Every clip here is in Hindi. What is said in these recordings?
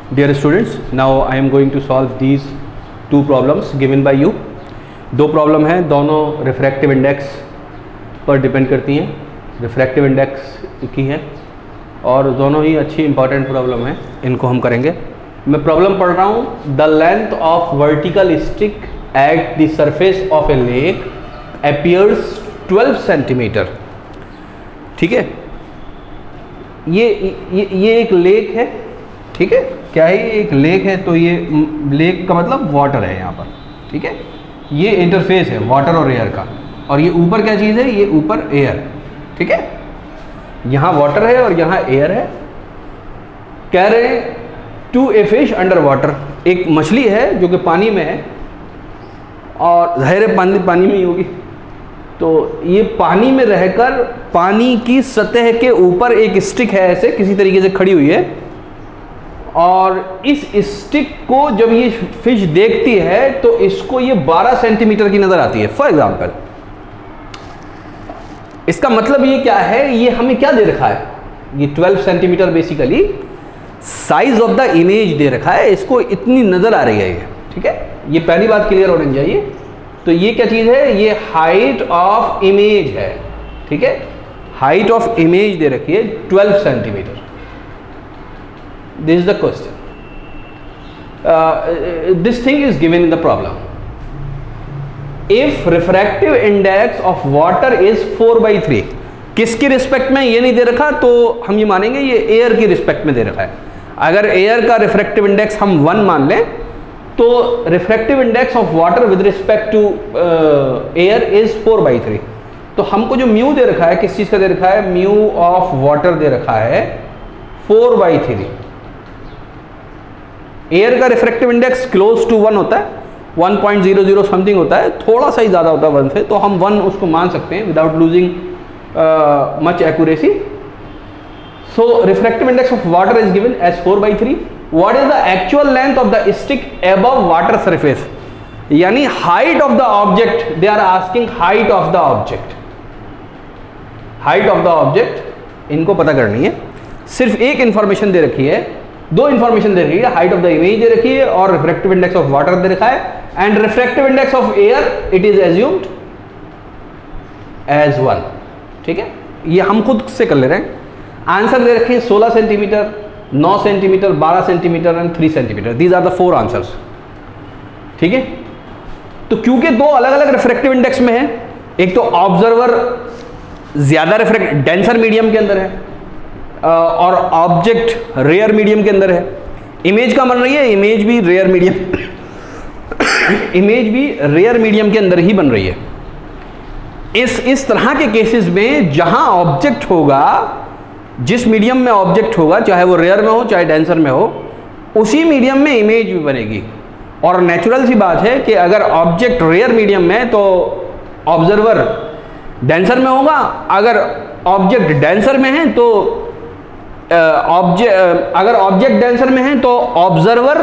Dear students, now I am going to solve these two problems given by you. दो प्रॉब्लम हैं, दोनों रिफ्रैक्टिव इंडेक्स पर डिपेंड करती हैं, रिफ्रैक्टिव इंडेक्स की हैं और दोनों ही अच्छी इंपॉर्टेंट प्रॉब्लम हैं. इनको हम करेंगे. मैं प्रॉब्लम पढ़ रहा हूँ. The length of vertical stick at the surface of A lake appears 12 centimetre. ठीक है, ये एक लेक है. ठीक है, क्या है, ये एक लेक है. तो ये लेक का मतलब वाटर है यहाँ पर. ठीक है, ये इंटरफेस है वाटर और एयर का. और ये ऊपर क्या चीज़ है, ये ऊपर एयर. ठीक है, यहाँ वाटर है और यहाँ एयर है. कह रहे हैं to a fish under water. एक मछली है जो कि पानी में है और ज़ाहिर है पानी में ही होगी. तो ये पानी में रहकर पानी की सतह के ऊपर एक स्टिक है, ऐसे किसी तरीके से खड़ी हुई है. और इस स्टिक को जब ये फिश देखती है तो इसको ये 12 सेंटीमीटर की नज़र आती है. फॉर एग्जाम्पल, इसका मतलब ये क्या है, ये हमें क्या दे रखा है, ये 12 centimetre basically size of the image दे रखा है. इसको इतनी नज़र आ रही है ये. ठीक है, ये पहली बात क्लियर होनी चाहिए. तो ये क्या चीज़ है, ये हाइट ऑफ इमेज है. ठीक है, हाइट ऑफ इमेज दे रखी है 12 centimetre. This is the question. This thing is given in the problem. If refractive index of water is 4/3, किसकी रिस्पेक्ट में ये नहीं दे रखा तो हम ये मानेंगे ये एयर की रिस्पेक्ट में दे रखा है. अगर एयर का रिफ्रैक्टिव इंडेक्स हम 1 मान लें तो refractive index of water with respect to air is 4/3. तो हमको जो म्यू दे रखा है, किस चीज़ का दे रखा है, म्यू ऑफ वाटर दे रखा है 4/3. एयर का रिफ्रैक्टिव इंडेक्स क्लोज टू 1 होता है, 1.00 समथिंग होता है, थोड़ा सा ही ज़्यादा होता है 1 से. तो हम 1 उसको मान सकते हैं without losing much accuracy. So refractive index of water is given as 4/3. What is the actual length of the stick above water surface, यानी height of the object. They are asking height of the object. Height of the object इनको पता करनी है. सिर्फ एक इंफॉर्मेशन दे रखी है, दो इंफॉर्मेशन दे रखी है, हाइट ऑफ द इमेज दे रखी है और रिफ्रैक्टिव इंडेक्स ऑफ वाटर दे रखा है. And refractive index of air it is assumed as 1. ठीक है, ये हम खुद से कर ले रहे हैं. आंसर दे रखे हैं 16 centimetre, 9 centimetre, 12 centimetre and 3 centimetre. These are the 4 answers. ठीक है, तो क्योंकि दो अलग अलग रिफ्रैक्टिव इंडेक्स में है, एक तो ऑब्जर्वर ज्यादा रिफ्रैक्ट डेंसर मीडियम के अंदर है और ऑब्जेक्ट रेयर मीडियम के अंदर है. इमेज का बन रही है, इमेज भी रेयर मीडियम इमेज भी रेयर मीडियम के अंदर ही बन रही है. इस तरह के केसेस में जहां ऑब्जेक्ट होगा, जिस मीडियम में ऑब्जेक्ट होगा, चाहे वो रेयर में हो चाहे डेंसर में हो, उसी मीडियम में इमेज भी बनेगी. और नेचुरल सी बात है कि अगर ऑब्जेक्ट रेयर मीडियम में है तो ऑब्जर्वर डेंसर में होगा, अगर ऑब्जेक्ट डेंसर में है तो अगर ऑब्जेक्ट डेंसर में है तो ऑब्जर्वर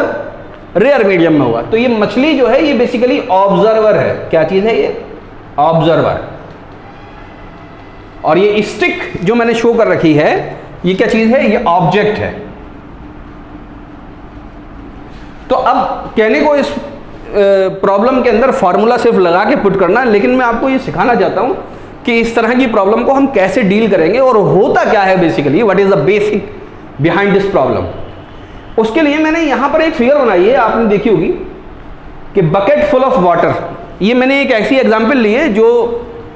रेयर मीडियम में होगा. तो ये मछली जो है ये बेसिकली ऑब्जर्वर है. क्या चीज है ये, ऑब्जर्वर. और ये स्टिक जो मैंने शो कर रखी है ये क्या चीज है, ये ऑब्जेक्ट है. तो अब कहने को इस प्रॉब्लम के अंदर फॉर्मूला सिर्फ लगा के पुट करना है, लेकिन मैं आपको ये सिखाना चाहता हूं कि इस तरह की प्रॉब्लम को हम कैसे डील करेंगे और होता क्या है basically, what is the basic behind this problem. उसके लिए मैंने यहां पर एक फिगर बनाई है, आपने देखी होगी कि बकेट फुल ऑफ वाटर. ये मैंने एक ऐसी एग्जांपल ली है जो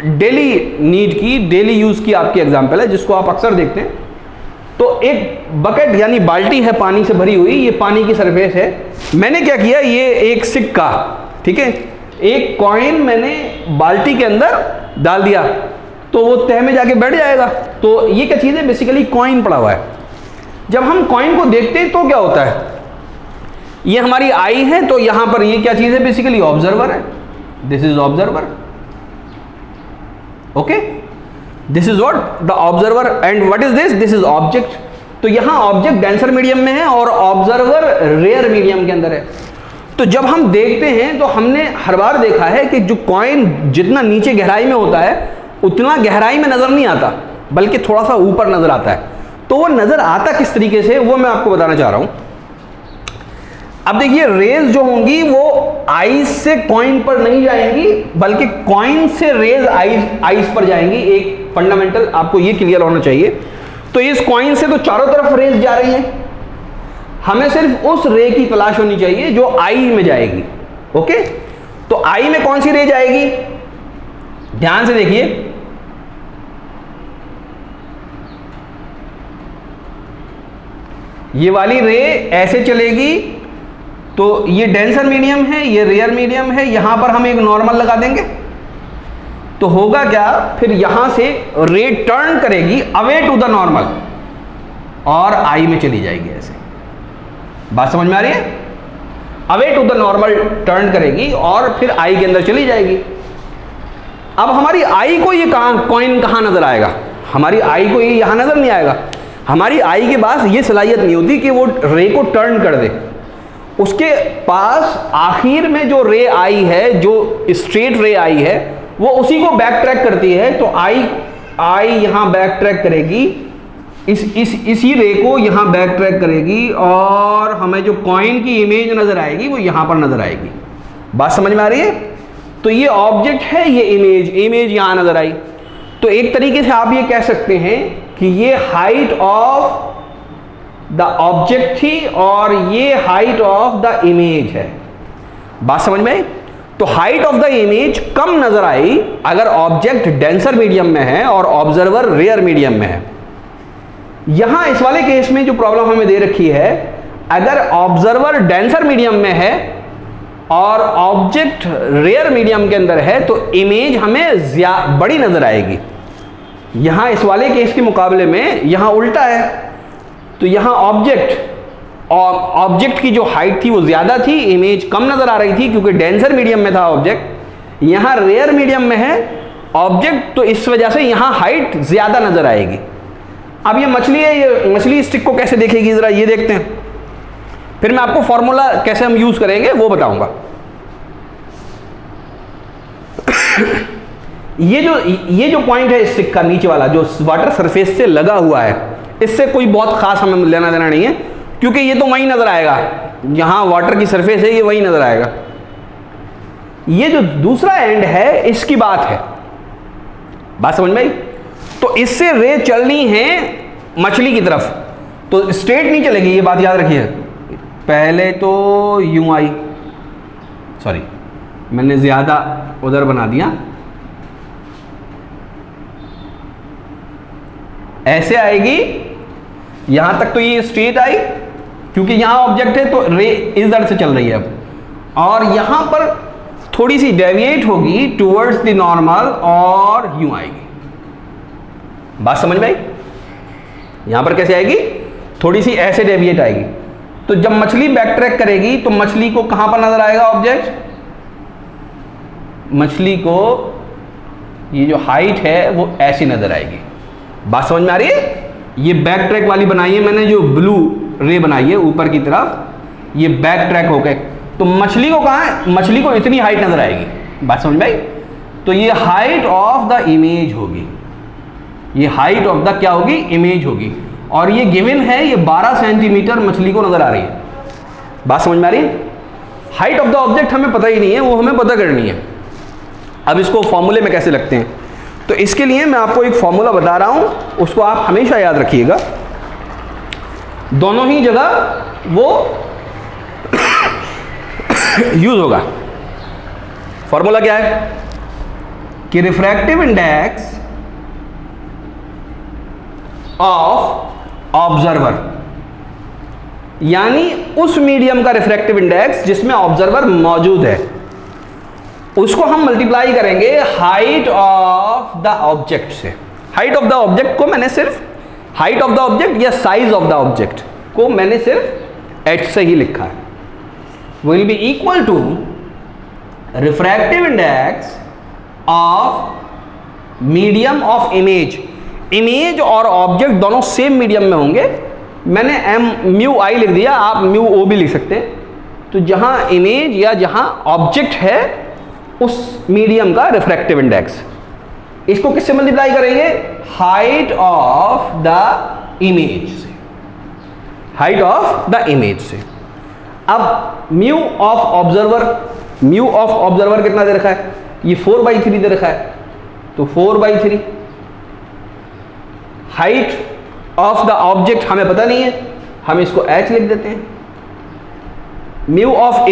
डेली नीड की, डेली यूज की आपकी एग्जांपल है, जिसको आप अक्सर देखते हैं. तो एक बकेट यानी बाल्टी है पानी से भरी हुई, ये पानी की सरफेस है. मैंने क्या किया, ये एक सिक्का, ठीक है, एक कॉइन मैंने बाल्टी के अंदर डाल दिया तो वो तह में जाके बैठ जाएगा. तो ये क्या चीज़ है, बेसिकली कॉइन पड़ा हुआ है. जब हम कॉइन को देखते हैं तो क्या होता है, ये हमारी आई है, तो यहां पर ये क्या चीज़ है, बेसिकली ऑब्जर्वर है. This is observer. Okay, this is what the observer. And what is this, this is object. तो यहां ऑब्जेक्ट डेंसर मीडियम में है और ऑब्जर्वर रेयर मीडियम के अंदर है. तो जब हम देखते हैं तो हमने हर बार देखा है कि जो कॉइन जितना नीचे गहराई में होता है उतना गहराई में नजर नहीं आता, बल्कि थोड़ा सा ऊपर नजर आता है. तो वो नजर आता किस तरीके से, वो मैं आपको बताना चाह रहा हूं. अब देखिए रेज जो होंगी वो आइस से कॉइन पर नहीं जाएंगी, बल्कि कॉइन से रेज आइस पर जाएंगी। एक फंडामेंटल आपको ये क्लियर होना चाहिए। तो इस कॉइन से तो चारों तरफ रेज जा रही हैं, हमें सिर्फ उस रे की तलाश होनी चाहिए जो आई में जाएगी। ओके, तो आई में कौन सी रे जाएगी, ध्यान से देखिए। ये वाली रे ऐसे चलेगी, तो ये डेंसर मीडियम है, ये रेयर मीडियम है, यहां पर हम एक नॉर्मल लगा देंगे तो होगा क्या, फिर यहां से रे टर्न करेगी अवे टू द नॉर्मल और आई में चली जाएगी। ऐसे बात समझ में आ रही है? Away to the normal turn करेगी और फिर आई के अंदर चली जाएगी। अब हमारी आई को ये कॉइन कहां नजर आएगा, हमारी आई को ये यहां नजर नहीं आएगा। हमारी आई के पास ये सलाहियत नहीं होती कि वो रे को टर्न कर दे। उसके पास आखिर में जो रे आई है, जो स्ट्रेट रे आई है, वो उसी को बैक ट्रैक करती है। तो आई यहां बैक ट्रैक करेगी, इसी रे को यहां बैक ट्रैक करेगी और हमें जो कॉइन की इमेज नजर आएगी वो यहां पर नजर आएगी। बात समझ में आ रही है? तो ये ऑब्जेक्ट है, ये इमेज यहां नजर आई। तो एक तरीके से आप ये कह सकते हैं कि ये हाइट ऑफ द ऑब्जेक्ट थी और ये हाइट ऑफ द इमेज है। बात समझ में आई? तो हाइट ऑफ द इमेज कम नजर आई अगर ऑब्जेक्ट डेंसर मीडियम में है और ऑब्जर्वर रेयर मीडियम में है। यहां इस वाले केस में जो प्रॉब्लम हमें दे रखी है, अगर ऑब्जर्वर डेंसर मीडियम में है और ऑब्जेक्ट रेयर मीडियम के अंदर है तो इमेज हमें बड़ी नजर आएगी। यहां इस वाले केस के मुकाबले में यहां उल्टा है। तो यहां ऑब्जेक्ट की जो हाइट थी वो ज्यादा थी, इमेज कम नजर आ रही थी क्योंकि डेंसर मीडियम में था ऑब्जेक्ट। यहां रेयर मीडियम में है ऑब्जेक्ट, तो इस वजह से यहां हाइट ज्यादा नजर आएगी। अब ये मछली है, ये मछली स्टिक को कैसे देखेगी जरा ये देखते हैं, फिर मैं आपको फॉर्मूला कैसे हम यूज करेंगे वो बताऊंगा। ये जो पॉइंट है स्टिक का नीचे वाला जो वाटर सरफेस से लगा हुआ है, इससे कोई बहुत खास हमें लेना देना नहीं है क्योंकि ये तो वहीं नजर आएगा, यहां वाटर की सरफेस है, ये वहीं नजर आएगा। ये जो दूसरा एंड है इसकी बात है। बात समझ में आई? तो इससे रे चलनी है मछली की तरफ, तो स्ट्रेट नहीं चलेगी, ये बात याद रखिए। पहले तो यूं आई, सॉरी मैंने ज्यादा उधर बना दिया, ऐसे आएगी यहां तक, तो ये स्ट्रेट आई क्योंकि यहां ऑब्जेक्ट है तो रे इधर से चल रही है अब, और यहां पर थोड़ी सी डेविएट होगी टुवर्ड्स द नॉर्मल और यूं आएगी। बात समझ में आई? यहां पर कैसे आएगी, थोड़ी सी ऐसे डेविएट आएगी। तो जब मछली बैक ट्रैक करेगी तो मछली को कहां पर नजर आएगा ऑब्जेक्ट, मछली को ये जो हाइट है वो ऐसी नजर आएगी। बात समझ में आ रही है? ये बैक ट्रैक वाली बनाई है मैंने, जो ब्लू रे बनाई है ऊपर की तरफ, ये बैक ट्रैक हो गए, तो मछली को कहां है, मछली को इतनी हाइट नजर आएगी। बात समझ में आई? तो ये हाइट ऑफ द इमेज होगी, ये हाइट ऑफ द क्या होगी, इमेज होगी, और ये गिवन है, ये 12 सेंटीमीटर मछली को नजर आ रही है। बात समझ में आ रही है? हाइट ऑफ द ऑब्जेक्ट हमें पता ही नहीं है, वो हमें पता करनी है। अब इसको फॉर्मूले में कैसे लगते हैं, तो इसके लिए मैं आपको एक फॉर्मूला बता रहा हूं, उसको आप हमेशा याद रखिएगा, दोनों ही जगह वो यूज होगा। फॉर्मूला क्या है कि रिफ्रैक्टिव इंडेक्स ऑफ ऑब्जर्वर, यानी उस मीडियम का रिफ्रैक्टिव इंडेक्स जिसमें ऑब्जर्वर मौजूद है, उसको हम मल्टीप्लाई करेंगे हाइट ऑफ द ऑब्जेक्ट से। हाइट ऑफ द ऑब्जेक्ट को मैंने सिर्फ हाइट ऑफ द ऑब्जेक्ट या साइज ऑफ द ऑब्जेक्ट को मैंने सिर्फ h से ही लिखा है, will be equal to refractive index of medium of image. Image और ऑब्जेक्ट दोनों सेम मीडियम में होंगे, मैंने म्यू आई लिख दिया, आप म्यू ओ भी लिख सकते हैं। तो जहां इमेज या जहां ऑब्जेक्ट है उस मीडियम का रिफ्रैक्टिव इंडेक्स, इसको किससे मल्टीप्लाई करेंगे, हाइट ऑफ द इमेज से, हाइट ऑफ द इमेज से। अब म्यू ऑफ ऑब्जर्वर कितना दे रखा है, ये 4/3 दे रखा है, तो 4/3। हाइट ऑफ द ऑब्जेक्ट हमें पता नहीं है, हम इसको h लिख देते हैं। Mu of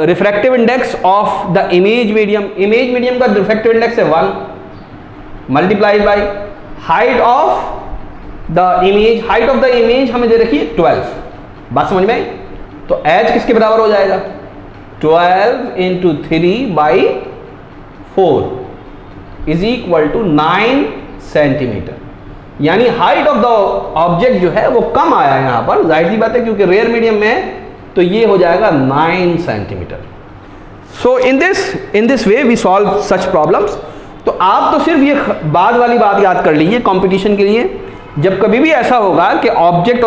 refractive index of the image medium का रिफ्रैक्टिव इंडेक्स है 1 multiplied by height of the image हमें दे रखी है 12। बात समझ में आई? तो h किसके बराबर हो जाएगा, 12 into 3/4 is equal to 9 centimetre. यानी हाइट ऑफ द ऑब्जेक्ट जो है वो कम आया है यहां पर, जाहिर सी बात है क्योंकि रेयर मीडियम में है, तो ये हो जाएगा 9 centimetre. So in this way we solve such problems. तो आप तो सिर्फ ये बाद वाली बात याद कर लीजिए कंपटीशन के लिए, जब कभी भी ऐसा होगा कि ऑब्जेक्ट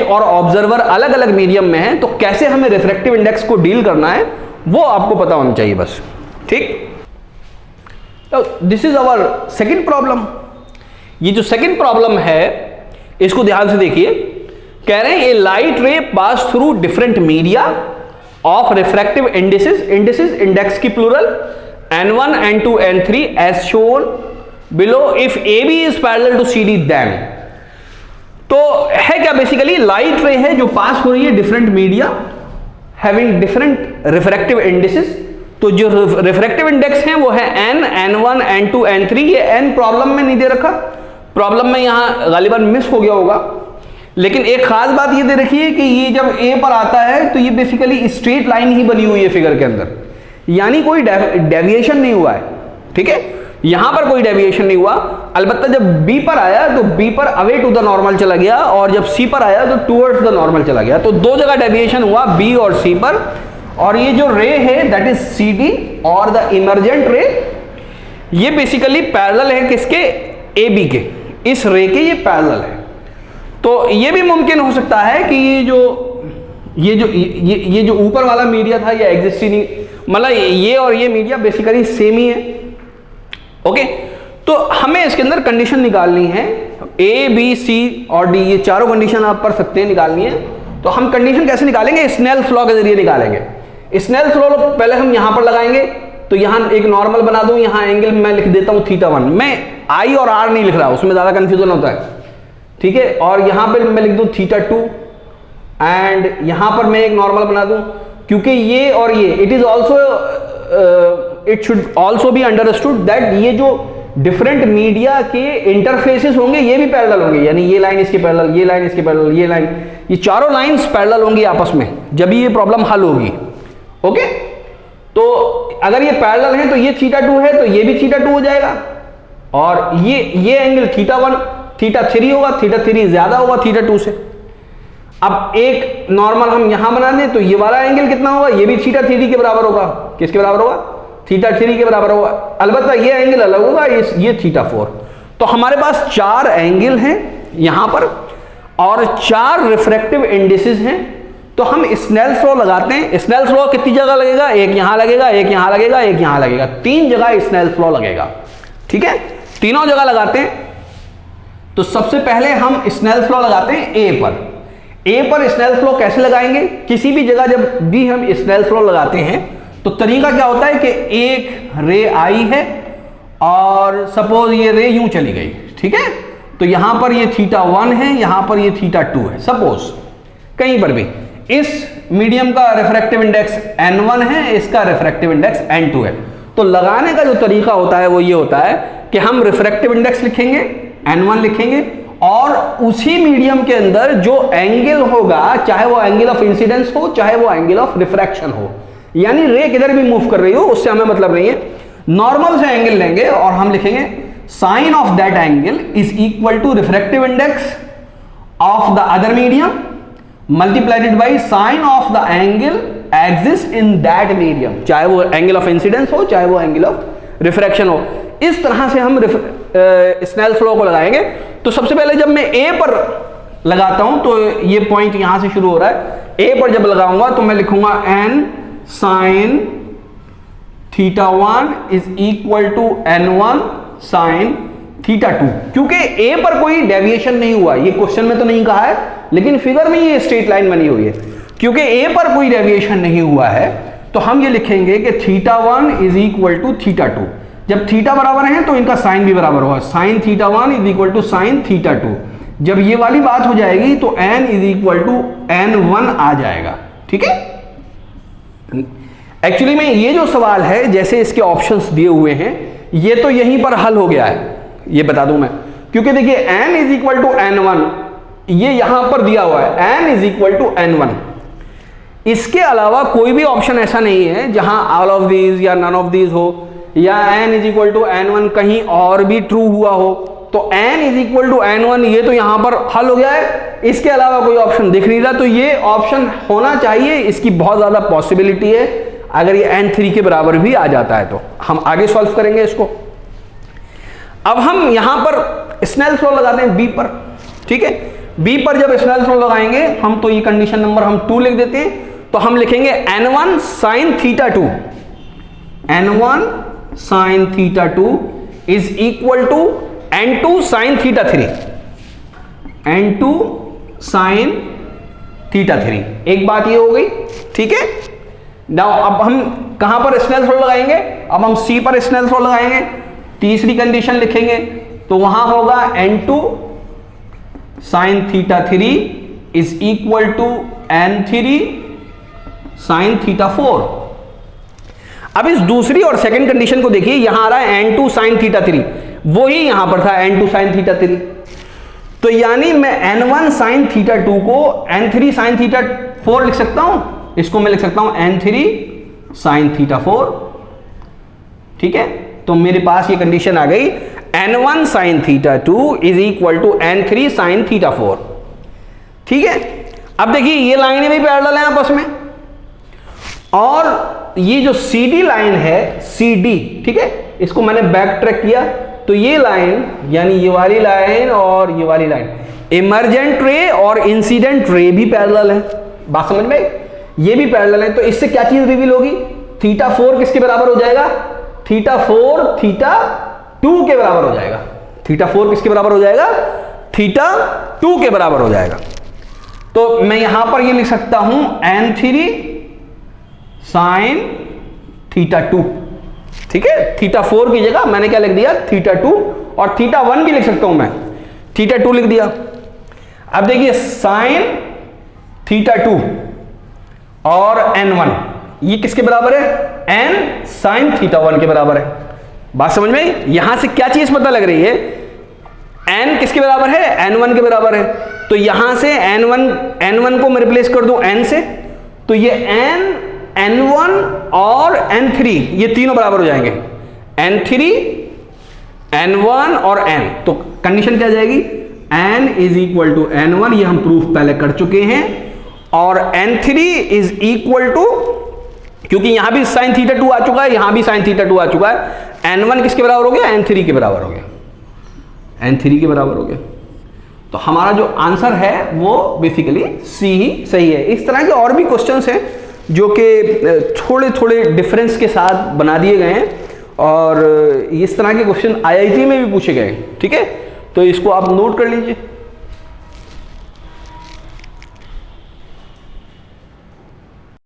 और ऑब्जर्वर अलग अलग मीडियम में है, तो कैसे हमें रिफ्रैक्टिव इंडेक्स को डील करना है वो आपको पता होना चाहिए बस। ठीक, तो this is our second problem. ये जो सेकंड प्रॉब्लम है इसको ध्यान से देखिए। कह रहे हैं a light ray pass through different media of refractive index की plural n1 n2 n3 as shown below if AB is parallel to CD then. तो है क्या, बेसिकली लाइट रे है जो पास हो रही है different media having different refractive indexes. तो जो रिफ्रैक्टिव इंडेक्स हैं वो है n, n1, n2, n3। ये n प्रॉब्लम में नहीं दे रखा, प्रॉब्लम में यहां गालिबन मिस हो गया होगा, लेकिन एक खास बात ये दे रखी है कि ये जब a पर आता है तो ये बेसिकली स्ट्रेट लाइन ही बनी हुई है फिगर के अंदर, यानी कोई डेविएशन नहीं हुआ है। ठीक है, यहां पर कोई डेविएशन नहीं हुआ। अलबत्ता जब b पर आया तो b पर अवे टू द नॉर्मल चला गया, और जब c पर आया तो टूवर्ड्स द नॉर्मल चला गया। तो दो जगह डेविएशन हुआ, b और c पर। और ये जो रे है दैट इज CD और द इमर्जेंट रे, ये बेसिकली पैरेलल है किसके, AB के, इस रे के ये पैरेलल है। तो ये भी मुमकिन हो सकता है कि ये जो ऊपर वाला मीडिया था ये एग्जिस्ट ही नहीं, मतलब ये और ये मीडिया बेसिकली सेम ही है। ओके, तो हमें इसके अंदर कंडीशन निकालनी है, A, B, C और D, ये चारों कंडीशन आप पढ़ सकते हैं, निकालनी है। तो हम कंडीशन कैसे निकालेंगे, स्नेल्स लॉ के जरिए निकालेंगे। स्नेल्स लॉ पहले हम यहां पर लगाएंगे, तो यहां एक नॉर्मल बना दूं, यहां एंगल मैं लिख देता हूं θ1, मैं I और R नहीं लिख रहा, उसमें ज्यादा कंफ्यूजन होता है। ठीक है, और यहां पर मैं लिख दूं θ2 एंड यहां पर मैं एक नॉर्मल बना दूं, क्योंकि ये और ये it should also be understood that ये जो डिफरेंट मीडिया के इंटरफेसेस होंगे ये भी पैरेलल होंगे, यानी ये लाइन इसके पैरेलल, ये लाइन इसके पैरेलल, ये लाइन, ये चारों लाइंस पैरेलल होंगी आपस में जब ये प्रॉब्लम हल होगी। ओके, तो अगर ये पैरेलल है तो ये θ2 है तो ये भी θ2 हो जाएगा, और ये एंगल θ1 θ3 होगा, θ3 ज्यादा होगा θ2 से। अब एक नॉर्मल हम यहां बना दें तो ये वाला एंगल कितना होगा, ये भी θ3 के बराबर होगा। किसके बराबर होगा, θ3 के बराबर होगा। अलबत्ता ये एंगल अलग होगा, ये θ4। तो हमारे पास चार एंगल हैं यहां पर और चार रिफ्रैक्टिव इंडिसेस हैं। तो हम स्नेल्स लॉ लगाते हैं। स्नेल्स लॉ कितनी जगह लगेगा, एक यहां लगेगा, एक यहां लगेगा, एक यहां लगेगा, 3 जगह स्नेल्स लॉ लगेगा। ठीक है, तीनों जगह लगाते हैं। तो सबसे पहले हम स्नेल्स लॉ लगाते हैं A पर। A पर स्नेल्स लॉ कैसे लगाएंगे, किसी भी जगह जब भी हम स्नेल्स लॉ लगाते हैं तो तरीका क्या होता है कि एक रे आई है और सपोज ये रे यूं चली गई। ठीक है, तो यहां पर ये θ1 है, यहां पर ये θ2 है, सपोज कहीं पर भी। इस मीडियम का रिफ्रैक्टिव इंडेक्स n1 है, इसका रिफ्रैक्टिव इंडेक्स n2 है। तो लगाने का जो तरीका होता है वो ये होता है कि हम रिफ्रैक्टिव इंडेक्स लिखेंगे, n1 लिखेंगे, और उसी मीडियम के अंदर जो एंगल होगा, चाहे वो एंगल ऑफ इंसिडेंस हो, चाहे वो एंगल ऑफ रिफ्रैक्शन हो, यानी रे किधर भी मूव कर रही हो उससे हमें मतलब नहीं है, नॉर्मल से एंगल लेंगे और हम लिखेंगे sine of that angle is equal to refractive index of the other medium multiplied by sine of the angle exist in that medium, चाहे वो एंगल ऑफ इंसिडेंस हो, चाहे वो एंगल ऑफ रिफ्रैक्शन हो। इस तरह से हम स्नेल्स लॉ को लगाएंगे। तो सबसे पहले जब मैं A पर लगाता हूं तो ये पॉइंट यहां से शुरू हो रहा है। A पर जब लगाऊंगा तो मैं लिखूंगा n sin θ1 is equal to n1 sin theta 2, क्योंकि ए पर कोई डेविएशन नहीं हुआ, ये क्वेश्चन में तो नहीं कहा है लेकिन फिगर में ये स्ट्रेट लाइन बनी हुई है, क्योंकि ए पर कोई डेविएशन नहीं हुआ है तो हम ये लिखेंगे कि theta 1 is equal to theta 2। जब थीटा बराबर है तो इनका साइन भी बराबर होगा, sine theta 1 is equal to sine theta 2। जब ये वाली बात हो जाएगी तो n is equal to n1 आ जाएगा, ठीक है। एक्चुअली में ये जो सवाल है, जैसे इसके ऑप्शंस दिए हुए हैं, ये तो यहीं पर हल हो गया है, ये बता दूं मैं, क्योंकि देखिए n is equal to n1 ये यहां पर दिया हुआ है, n is equal to n1। इसके अलावा कोई भी ऑप्शन ऐसा नहीं है जहां ऑल ऑफ दीज या नन ऑफ दीज हो, या n is equal to n1 कहीं और भी ट्रू हुआ हो, तो n is equal to n1 ये तो यहां पर हल हो गया है। इसके अलावा कोई ऑप्शन दिख नहीं रहा, तो ये ऑप्शन होना चाहिए, इसकी बहुत ज्यादा पॉसिबिलिटी है। अगर ये n3 के बराबर भी आ जाता है तो हम आगे सॉल्व करेंगे इसको। अब हम यहां पर स्नेल्स लॉ लगाते हैं b पर, ठीक है। b पर जब स्नेल्स लॉ लगाएंगे हम, तो ये कंडीशन नंबर हम 2 लिख देते हैं, तो हम लिखेंगे n1 sin theta 2, n1 sin theta 2 is equal to n2 sin theta 3, n2 sin theta 3। एक बात ये हो गई, ठीक है। नाउ अब हम कहां पर स्नेल्स लॉ लगाएंगे, अब हम c पर स्नेल्स लॉ लगाएंगे, तीसरी कंडीशन लिखेंगे, तो वहां होगा n2 sin theta 3 is equal to n3 sin theta 4। अब इस दूसरी और सेकंड कंडीशन को देखिए, यहां आ रहा है n2 sin थीटा 3, वो ही यहां पर था n2 sin थीटा 3, तो यानी मैं n1 sin थीटा 2 को n3 sin थीटा 4 लिख सकता हूं, इसको मैं लिख सकता हूं n3 sin थीटा 4, ठीक है। तो मेरे पास ये कंडीशन आ गई, n1 sin theta 2 is equal to n3 sin theta 4, ठीक है। अब देखिए ये लाइनें भी पैरेलल हैं आपस में, और ये जो CD लाइन है CD, ठीक है, इसको मैंने बैक ट्रैक किया, तो ये लाइन यानी ये वाली लाइन और ये वाली लाइन इमर्जेंट रे और इंसिडेंट रे भी पैरेलल है, बात समझ में, ये भी पैरेलल है। तो इससे क्या चीज रिवील होगी, थीटा 4 किसके बराबर हो जाएगा, थीटा 4 थीटा 2 के बराबर हो जाएगा, थीटा 4 किसके बराबर हो जाएगा, थीटा 2 के बराबर हो जाएगा। तो मैं यहां पर ये लिख सकता हूं n3 sin थीटा 2, ठीक है। थीटा 4 की जगह मैंने क्या लिख दिया, थीटा 2, और थीटा 1 भी लिख सकता हूं मैं, थीटा 2 लिख दिया। अब देखिए sin थीटा 2 और n1 ये किसके बराबर है, n sin थीटा 1 के बराबर है। बात समझ में, यहां से क्या चीज पता लग रही है, n किसके बराबर है, n1 के बराबर है, तो यहां से n1 को मैं रिप्लेस कर दूं n से, तो ये n1 और n3 ये तीनों बराबर हो जाएंगे, n3 n1 और n, तो कंडीशन क्या जाएगी, n is equal to n1, ये हम प्रूफ पहले कर चुके हैं, और n3 इज इक्वल टू, क्योंकि यहां भी sin थीटा 2 आ चुका है, यहां भी sin थीटा 2 आ चुका है, n1 किसके बराबर हो गया, n3 के बराबर हो गया, n3 के बराबर हो गया। तो हमारा जो आंसर है वो बेसिकली सी ही सही है। इस तरह के और भी क्वेश्चंस हैं जो कि थोड़े थोड़े डिफरेंस के साथ बना दिए गए हैं, और इस तरह के क्वेश्चन IIT में भी पूछे गए, ठीक है। तो इसको आप नोट कर लीजिए।